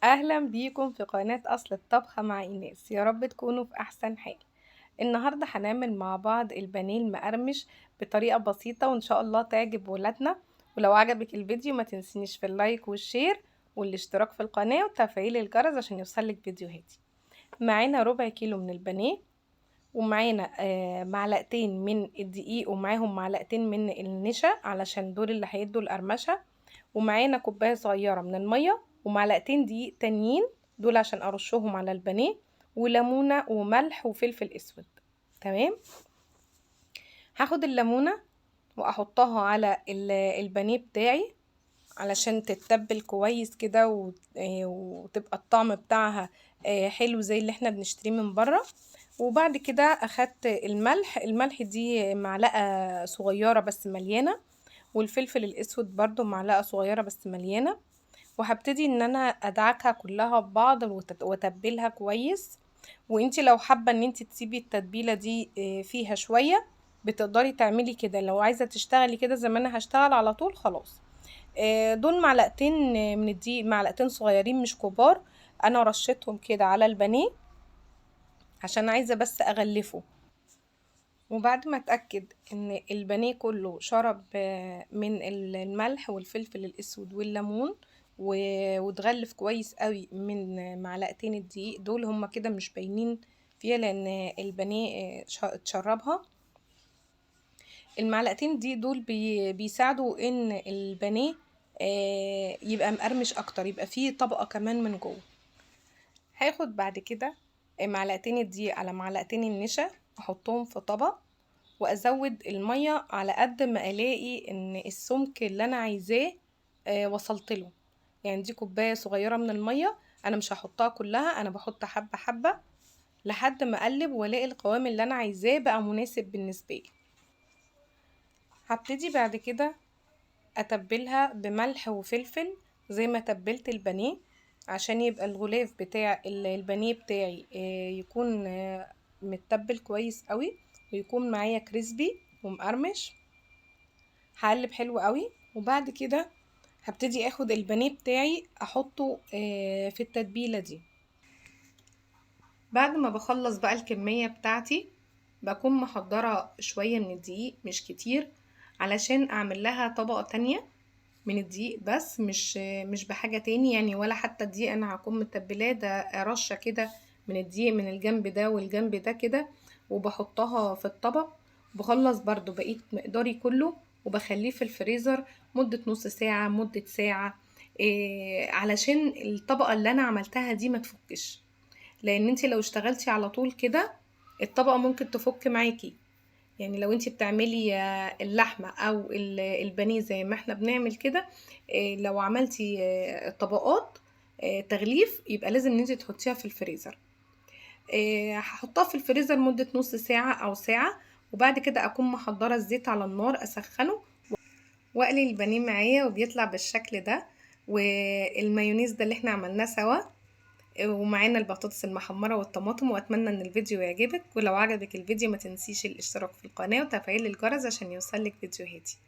اهلا بيكم في قناة اصل الطبخة مع ايناس، يا رب تكونوا في احسن حال. النهاردة هنعمل مع بعض البانيه المقرمش بطريقة بسيطة وان شاء الله تعجب ولادنا. ولو عجبك الفيديو ما تنسينيش في اللايك والشير والاشتراك في القناة وتفعيل الجرس عشان يوصلك فيديوهاتي. معانا ربع كيلو من البانيه، ومعانا معلقتين من الدقيق، ومعاهم معلقتين من النشا علشان دول اللي هيدوا القرمشة. ومعانا كوباية صغيرة من المية ومعلقتين دقيق تانيين، دول عشان ارشهم على البانيه، وليمونة وملح وفلفل اسود. تمام. هاخد الليمونة واحطها على البانيه بتاعي علشان تتبل كويس كده وتبقى الطعم بتاعها حلو زي اللي احنا بنشتريه من بره. وبعد كده اخدت الملح دي معلقة صغيرة بس مليانة، والفلفل الاسود برضو معلقة صغيرة بس مليانة. وهبتدي ان انا ادعكها كلها ببعض واتبلها كويس. وانتي لو حابة ان انتي تسيبي التتبيلة دي فيها شوية بتقدري تعملي كده. لو عايزة تشتغلي كده زي ما انا هشتغل على طول خلاص. دول معلقتين من الدقيق، معلقتين صغيرين مش كبار. انا رشيتهم كده على البانيه عشان عايزة بس اغلفه. وبعد ما اتأكد ان البانيه كله شرب من الملح والفلفل الاسود والليمون واتغلف كويس قوي من معلقتين الدقيق دول، هما كده مش باينين فيها لان البانيه اتشربها. المعلقتين دي دول بيساعدوا ان البانيه يبقى مقرمش اكتر، يبقى فيه طبقة كمان من جوه. هاخد بعد كده معلقتين الدقيق على معلقتين النشا، احطهم في طبق وازود المية على قد ما الاقي ان السمك اللي انا عايزاه وصلت له. يعني دي كوباية صغيرة من المية، انا مش هحطها كلها، انا بحط حبة حبة لحد ما اقلب والاقي القوام اللي انا عايزاه بقى مناسب بالنسبة لي. هبتدي بعد كده اتبلها بملح وفلفل زي ما تبلت البانيه عشان يبقى الغلاف بتاع البانيه بتاعي يكون متبل كويس قوي ويكون معايا كريسبي ومقرمش. هقلب حلو قوي وبعد كده هبتدي اخد البانيه بتاعي احطه في التتبيله دي. بعد ما بخلص بقى الكميه بتاعتي بكون محضره شويه من الدقيق مش كتير علشان اعمل لها طبقه تانية من الدقيق، بس مش بحاجة تاني يعني، ولا حتى الدقيق انا هكون متبلاه، ده رشة كده من الدقيق من الجنب ده والجنب ده كده، وبحطها في الطبق. بخلص برضو بقيت مقداري كله وبخليه في الفريزر مدة نص ساعة مدة ساعة، علشان الطبقة اللي انا عملتها دي ما تفكش. لان انتي لو اشتغلتي على طول كده الطبقة ممكن تفك معاكي. يعني لو انتي بتعملي اللحمة او البانيه زي ما احنا بنعمل كده، لو عملتي طبقات تغليف يبقى لازم ان انتي تحطيها في الفريزر. هحطها في الفريزر مدة نص ساعة او ساعة، وبعد كده اكون محضرة الزيت على النار اسخنه واقلي البانيه معايا وبيطلع بالشكل ده. والمايونيز ده اللي احنا عملناه سوا، ومعانا البطاطس المحمرة والطماطم. واتمنى ان الفيديو يعجبك، ولو عجبك الفيديو ما تنسيش الاشتراك في القناة وتفعيل الجرس عشان يوصلك فيديوهاتي.